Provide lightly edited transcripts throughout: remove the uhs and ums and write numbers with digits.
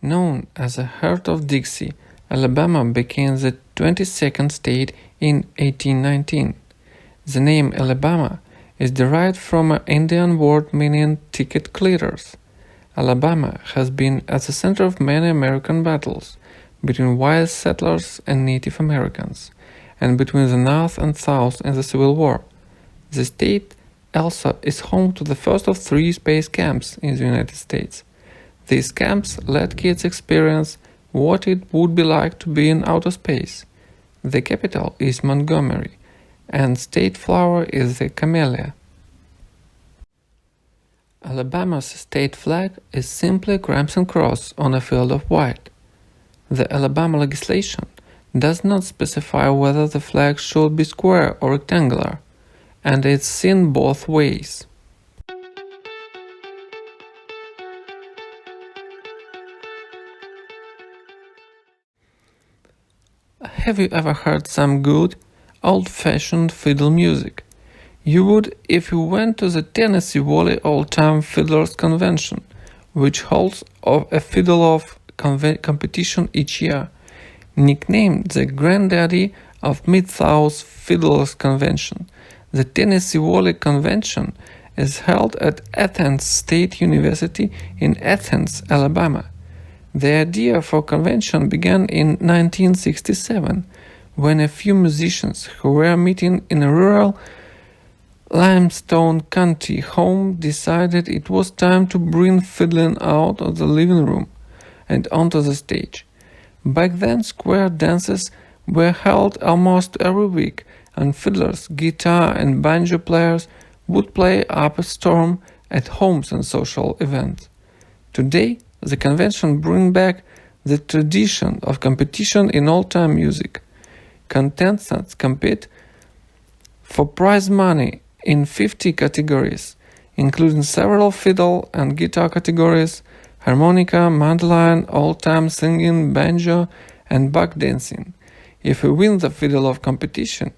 Known as the Heart of Dixie, Alabama became the 22nd state in 1819. The name Alabama is derived from an Indian word meaning ticket clearers. Alabama has been at the center of many American battles between white settlers and Native Americans, and between the North and South in the Civil War. The state also is home to the first of 3 space camps in the United States. These camps let kids experience what it would be like to be in outer space. The capital is Montgomery, and state flower is the Camellia. Alabama's state flag is simply a crimson cross on a field of white. The Alabama legislation does not specify whether the flag should be square or rectangular, and it's seen both ways. Have you ever heard some good, old-fashioned fiddle music? You would if you went to the Tennessee Valley Old-Time Fiddlers Convention, which holds a fiddle-off competition each year. Nicknamed the granddaddy of Mid-South Fiddlers Convention, the Tennessee Valley Convention is held at Athens State University in Athens, Alabama. The idea for convention began in 1967, when a few musicians who were meeting in a rural Limestone County home decided it was time to bring fiddling out of the living room and onto the stage. Back then, square dances were held almost every week, and fiddlers, guitar and banjo players would play up a storm at homes and social events. Today, the convention brings back the tradition of competition in old-time music. Contestants compete for prize money in 50 categories, including several fiddle and guitar categories, harmonica, mandolin, old-time singing, banjo, and buck dancing. If you win the fiddle-off competition,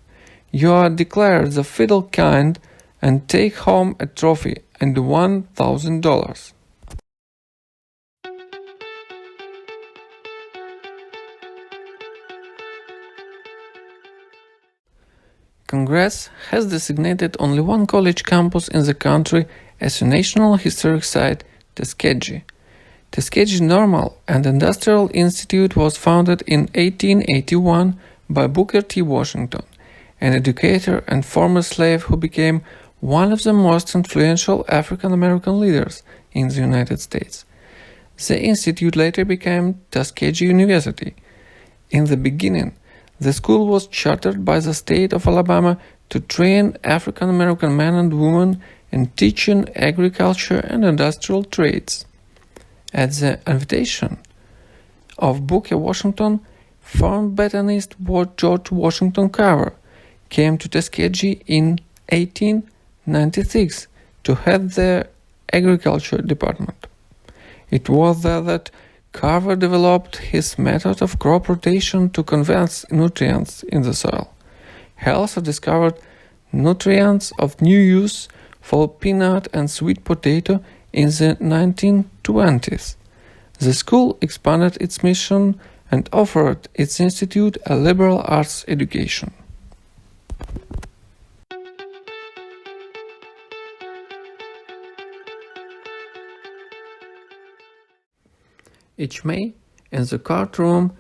you are declared the fiddle kind and take home a trophy and $1,000. Congress has designated only one college campus in the country as a National Historic Site, Tuskegee. Tuskegee Normal and Industrial Institute was founded in 1881 by Booker T. Washington, an educator and former slave who became one of the most influential African American leaders in the United States. The institute later became Tuskegee University. In the beginning, the school was chartered by the state of Alabama to train African American men and women in teaching agriculture and industrial trades. At the invitation of Booker Washington, former botanist George Washington Carver came to Tuskegee in 1896 to head the agriculture department. It was there that Carver developed his method of crop rotation to condense nutrients in the soil. He also discovered nutrients of new use for peanut and sweet potato in the 1920s. The school expanded its mission and offered its institute a liberal arts education. Each May, in the courtroom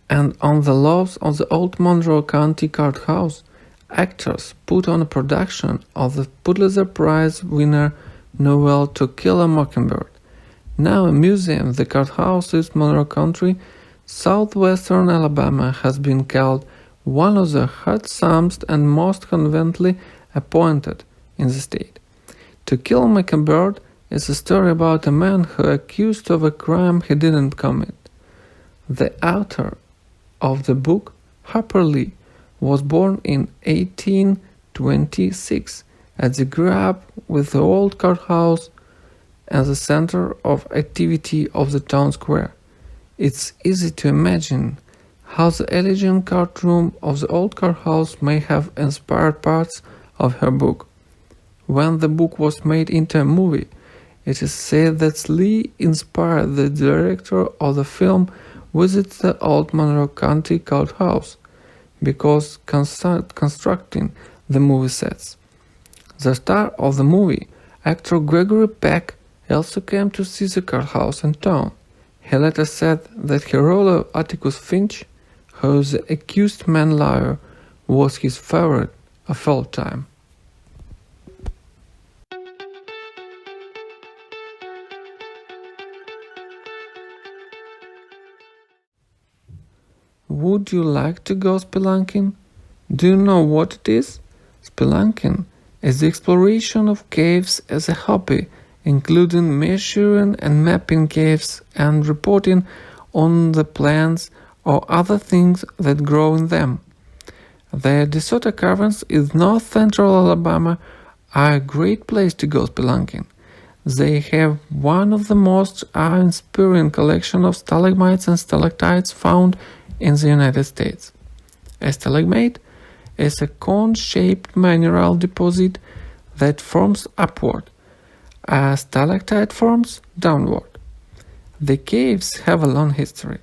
and on the lofts of the old Monroe County Courthouse, actors put on a production of the Pulitzer Prize winner novel To Kill a Mockingbird. Now a museum, the courthouse in Monroe County, southwestern Alabama, has been called one of the handsomest and most conveniently appointed in the state. To Kill a Mockingbird is a story about a man who accused of a crime he didn't commit. The author of the book, Harper Lee, was born in 1826 as he grew up with the old courthouse as the center of activity of the town square. It's easy to imagine how the elegant courtroom of the old courthouse may have inspired parts of her book. When the book was made into a movie, It is said that Lee inspired the director of the film visit the old Monroe County Courthouse because constructing the movie sets. The star of the movie, actor Gregory Peck, also came to see the courthouse in town. He later said that his role of Atticus Finch, who is the accused man lawyer, was his favorite of all time. Would you like to go spelunking? Do you know what it is? Spelunking is the exploration of caves as a hobby, including measuring and mapping caves and reporting on the plants or other things that grow in them. The DeSoto Caverns in north central Alabama are a great place to go spelunking. They have one of the most awe-inspiring collections of stalagmites and stalactites found in the United States. A stalagmite is a cone-shaped mineral deposit that forms upward. A stalactite forms downward. The caves have a long history.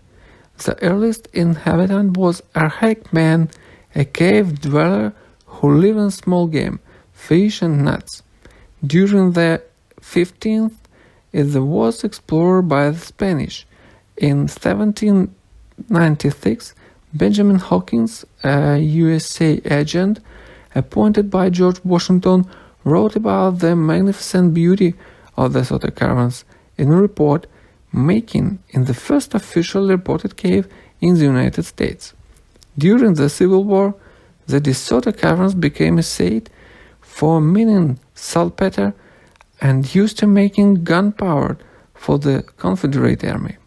The earliest inhabitant was archaic man, a cave dweller who lived on small game, fish and nuts. During the 15th, it was explored by the Spanish. In 1796, Benjamin Hawkins, a USA agent appointed by George Washington, wrote about the magnificent beauty of the DeSoto Caverns in a report, making it the first officially reported cave in the United States. During the Civil War, the DeSoto Caverns became a site for mining saltpeter and used to making gunpowder for the Confederate Army.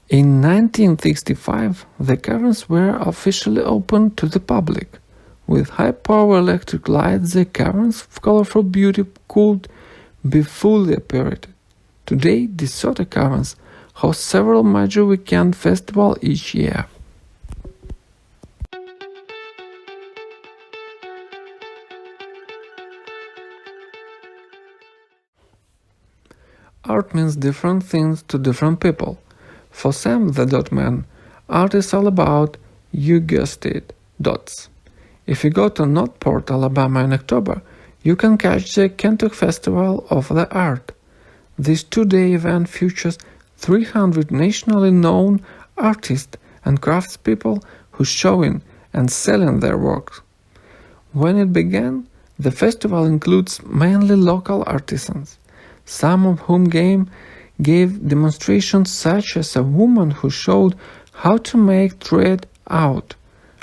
In 1965, the caverns were officially opened to the public. With high-power electric lights, the caverns of colorful beauty could be fully operated. Today, DeSoto Caverns host several major weekend festivals each year. Art means different things to different people. For Sam the Dot Man, art is all about, you guessed it, dots. If you go to Northport, Alabama in October, you can catch the Kentuck Festival of the Art. This two-day event features 300 nationally known artists and craftspeople who showing and selling their works. When it began, the festival includes mainly local artisans, some of whom gave demonstrations such as a woman who showed how to make thread out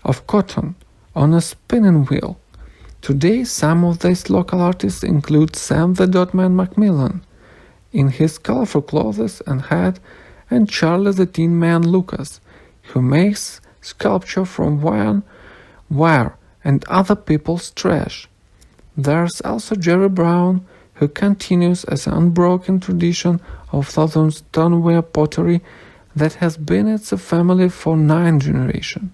of cotton on a spinning wheel. Today, some of these local artists include Sam the Dotman McMillan in his colorful clothes and hat, and Charlie the Tin Man Lucas, who makes sculpture from wire and other people's trash. There's also Jerry Brown, who continues as an unbroken tradition of southern stoneware pottery that has been in the family for 9 generations.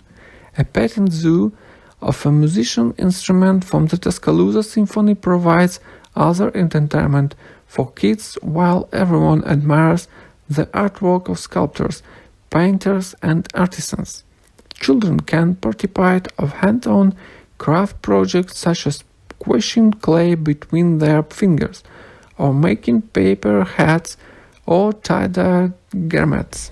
A petting zoo of a musician instrument from the Tuscaloosa Symphony provides other entertainment for kids, while everyone admires the artwork of sculptors, painters, and artisans. Children can participate of hand-on craft projects such as squishing clay between their fingers, or making paper hats or tie-dye garments.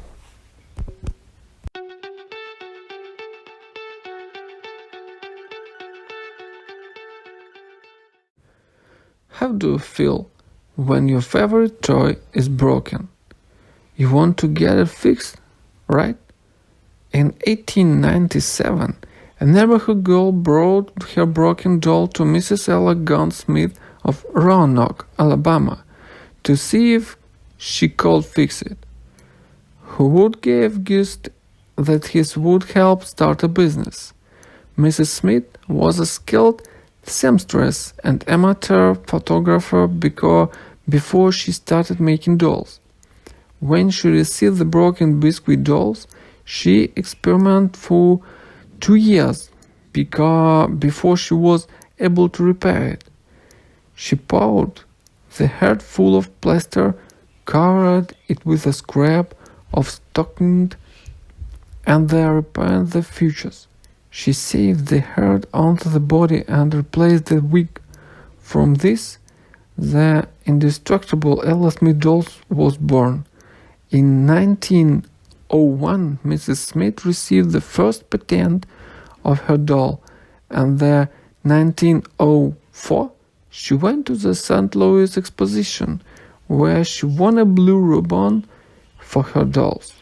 How do you feel when your favorite toy is broken? You want to get it fixed, right? In 1897, a neighborhood girl brought her broken doll to Mrs. Ella Gunsmith of Roanoke, Alabama, to see if she could fix it. Who would give guessed that his would help start a business? Mrs. Smith was a skilled seamstress and amateur photographer before she started making dolls. When she received the broken biscuit dolls, she experimented for 2 years before she was able to repair it. She poured The head full of plaster covered it with a scrap of stocking and there repaired the features. She saved the head onto the body and replaced the wig. From this, the indestructible Ella Smith doll was born. In 1901, Mrs. Smith received the first patent of her doll, and in 1904 she went to the St. Louis Exposition, where she won a blue ribbon for her dolls.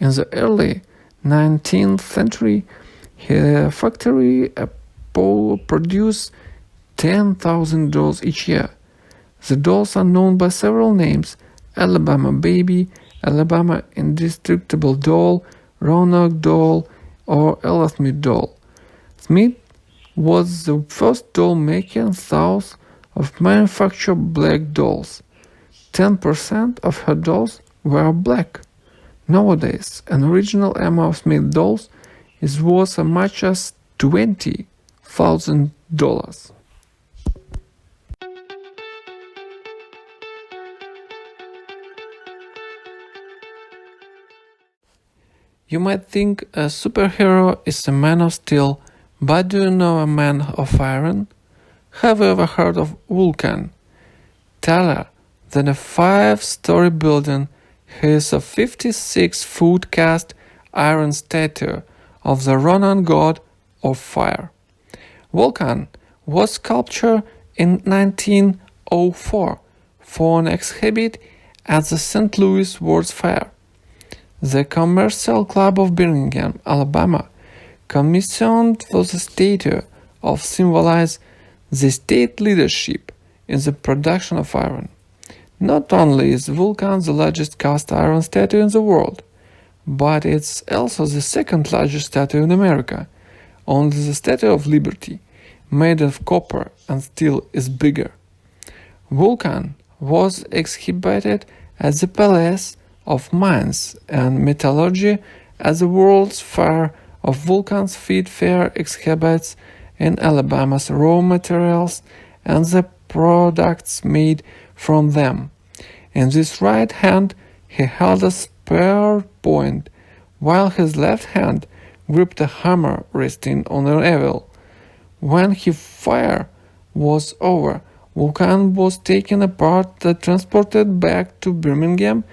In the early 19th century, her factory produced 10,000 dolls each year. The dolls are known by several names: Alabama Baby, Alabama Indestructible Doll, Roanoke Doll, or Ella Smith Doll. Smith was the first doll maker in South of manufacture black dolls. 10% of her dolls were black. Nowadays, an original Emma Smith doll is worth as much as $20,000. You might think a superhero is a man of steel, but do you know a man of iron? Have you ever heard of Vulcan? Taller than a 5-story building, he is a 56-foot cast iron statue of the Roman god of fire. Vulcan was sculptured in 1904 for an exhibit at the St. Louis World's Fair. The Commercial Club of Birmingham, Alabama, commissioned for the statue of symbolize the state leadership in the production of iron. Not only is Vulcan the largest cast iron statue in the world, but it's also the second largest statue in America. Only the Statue of Liberty, made of copper and steel, is bigger. Vulcan was exhibited at the Palace of Mines and Metallurgy at the World's Fair of Vulcan's Feed Fair exhibits in Alabama's raw materials and the products made from them. In his right hand he held a spear point, while his left hand gripped a hammer resting on an anvil. When his fire was over, Vulcan was taken apart and transported back to Birmingham,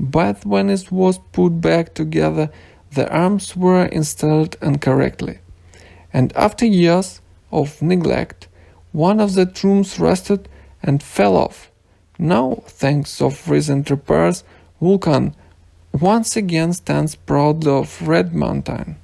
but when it was put back together, the arms were installed incorrectly. And after years of neglect, one of the trunks rusted and fell off. Now, thanks to recent repairs, Vulcan once again stands proud of Red Mountain.